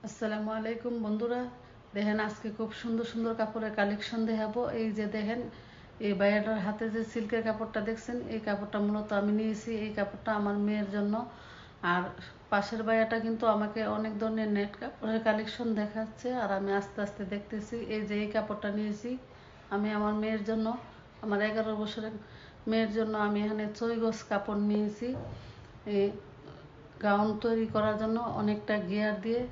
আসসালামু আলাইকুম বন্ধুরা, দেখেন আজকে খুব সুন্দর সুন্দর কাপড়ের কালেকশন দেখাবো। এই যে দেখেন, এই ভাইয়াটার হাতে যে সিল্কের কাপড়টা দেখছেন, এই কাপড়টা মূলত আমি নিয়েছি। এই কাপড়টা আমার মেয়ের জন্য। আর পাশের ভাইয়াটা কিন্তু আমাকে অনেক ধরনের নেট কাপড়ের কালেকশন দেখাচ্ছে, আর আমি আস্তে আস্তে দেখতেছি। এই যে এই কাপড়টা নিয়েছি আমি আমার মেয়ের জন্য, আমার 11 বছরের মেয়ের জন্য। আমি এখানে 6 গজ কাপড় নিয়েছি এই গাউন তৈরি করার জন্য। অনেকটা গিয়ার দিয়ে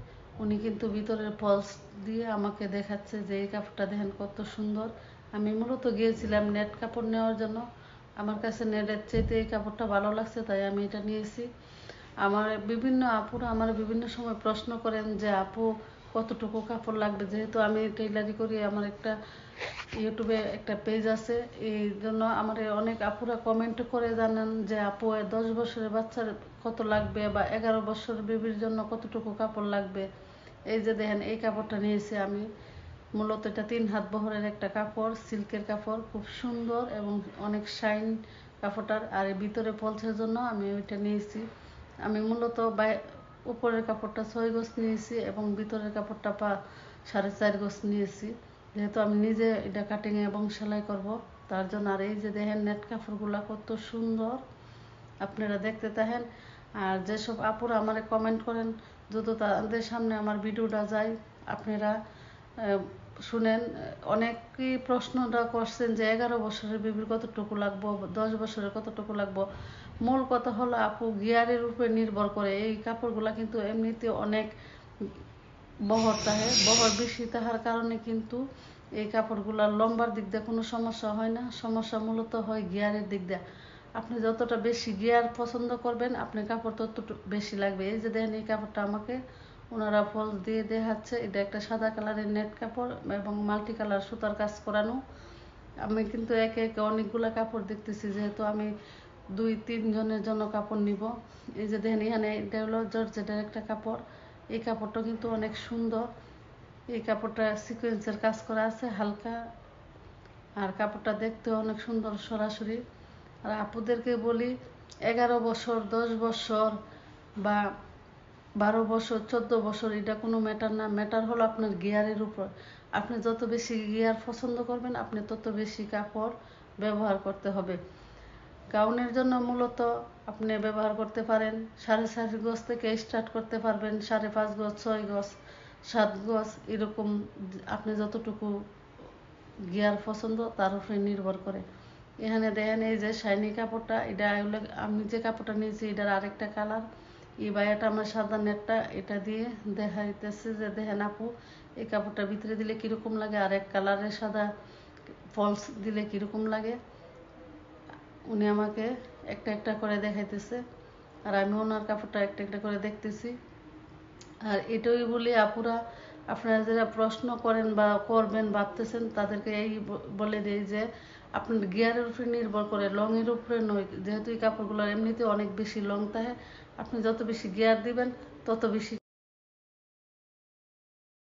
উনি কিন্তু ভিতরের ফলস দিয়ে আমাকে দেখাচ্ছে যে এই কাপড়টা দেখেন কত সুন্দর। আমি মূলত গিয়েছিলাম নেট কাপড় নেওয়ার জন্য। আমার কাছে নেটের চাইতে এই কাপড়টা ভালো লাগছে, তাই আমি এটা নিয়েছি। আমার বিভিন্ন আপুরা আমার বিভিন্ন সময় প্রশ্ন করেন যে আপু কতটুকু কাপড় লাগবে। যেহেতু আমি টেইলারি করি, আমার একটা ইউটিউবে একটা পেজ আছে, এই জন্য আমার অনেক আপুরা কমেন্ট করে জানান যে আপু 10 বছরের বাচ্চার কত লাগবে, বা 11 বছরের বেবির জন্য কতটুকু কাপড় লাগবে। এই যে দেখেন, এই কাপড়টা নিয়েছি আমি। মূলত এটা 3 হাত বহরের একটা কাপড়, সিল্কের কাপড়, খুব সুন্দর এবং অনেক শাইন কাপড়টার। আর ভিতরে পলসের জন্য আমি ওইটা নিয়েছি। আমি মূলত উপরের কাপড়টা 6 গজ নিয়েছি এবং ভিতরের কাপড়টা 4.5 গজ নিয়েছি, যেহেতু আমি নিজে এটা কাটিং এবং সেলাই করব তার জন্য। আর এই যে দেখেন নেট কাপড়গুলা কত সুন্দর, আপনারা দেখতে থাকেন। আর যেসব আপুরা আমার কমেন্ট করেন, যত তাদের সামনে আমার ভিডিওটা যায় আপনারা শুনেন। অনেকেই প্রশ্নটা করছেন যে 11 বছরের বেবির কতটুকু লাগবো, 10 বছরের কতটুকু লাগবো। মূল কথা হলো আপু, গিয়ারের উপরে নির্ভর করে। এই কাপড়গুলা কিন্তু এমনিতে অনেক বহর থাকে, বহর বেশি থাকার কারণে কিন্তু এই কাপড়গুলার লম্বার দিক দিয়ে কোনো সমস্যা হয় না। সমস্যা মূলত হয় গিয়ারের দিক দিয়ে। আপনি যতটা বেশি গিয়ার পছন্দ করবেন, আপনার কাপড় ততটুকু বেশি লাগবে। এই যে দেখেন, এই কাপড়টা আমাকে ওনারা ফলস দিয়ে দেখাচ্ছে। এটা একটা সাদা কালারের নেট কাপড় এবং মাল্টি কালার সুতার কাজ করানো। আমি কিন্তু একে একে অনেকগুলা কাপড় দেখতেছি, যেহেতু আমি 2-3 জনের জন্য কাপড় নিব। এই যে দেখেন, এখানে এটা হলো জর্জেটের একটা কাপড়। এই কাপড়টা কিন্তু অনেক সুন্দর। এই কাপড়টা সিকোয়েন্সের কাজ করা আছে হালকা, আর কাপড়টা দেখতেও অনেক সুন্দর সরাসরি। আর আপুদেরকে বলি, 11 বছর, 10 বছর বা 12 বছর, 14 বছর, এটা কোনো ম্যাটার না। ম্যাটার হলো আপনার গিয়ারের উপর। আপনি যত বেশি গিয়ার পছন্দ করবেন, আপনি তত বেশি কাপড় ব্যবহার করতে হবে। গাউনের জন্য মূলত আপনি ব্যবহার করতে পারেন 4.5 গজ থেকে স্টার্ট করতে পারবেন, 5.5 গজ, 6 গজ, 7 গজ, এরকম আপনি যতটুকু গিয়ার পছন্দ তার উপরে নির্ভর করে। এখানে দেখেন, এই যে শাইনি কাপড়টা, এটা হলো আমি যে কাপড়টা নিয়েছি এটার আরেকটা কালার। এই বাইয়াটা আমার সাদা নেটটা এটা দিয়ে দেখাইতেছে যে দেখেন আপু, এই কাপড়টা ভিতরে দিলে কীরকম লাগে, আর এক কালারের সাদা ফলস দিলে কীরকম লাগে। উনি আমাকে একটা একটা করে দেখাইতেছে, আর আমি ওনার কাপড়টা একটা একটা করে দেখতেছি। আর এটাই বলি আপুরা, আপনারা যারা প্রশ্ন করেন বা করবেন ভাবতেছেন, তাদেরকে এই বলে দিই যে আপনার গিয়ারের উপরে নির্ভর করে, লংয়ের উপরে নয়। যেহেতু এই কাপড়গুলো এমনিতে অনেক বেশি লং থাকে, আপনি যত বেশি গিয়ার দিবেন তত বেশি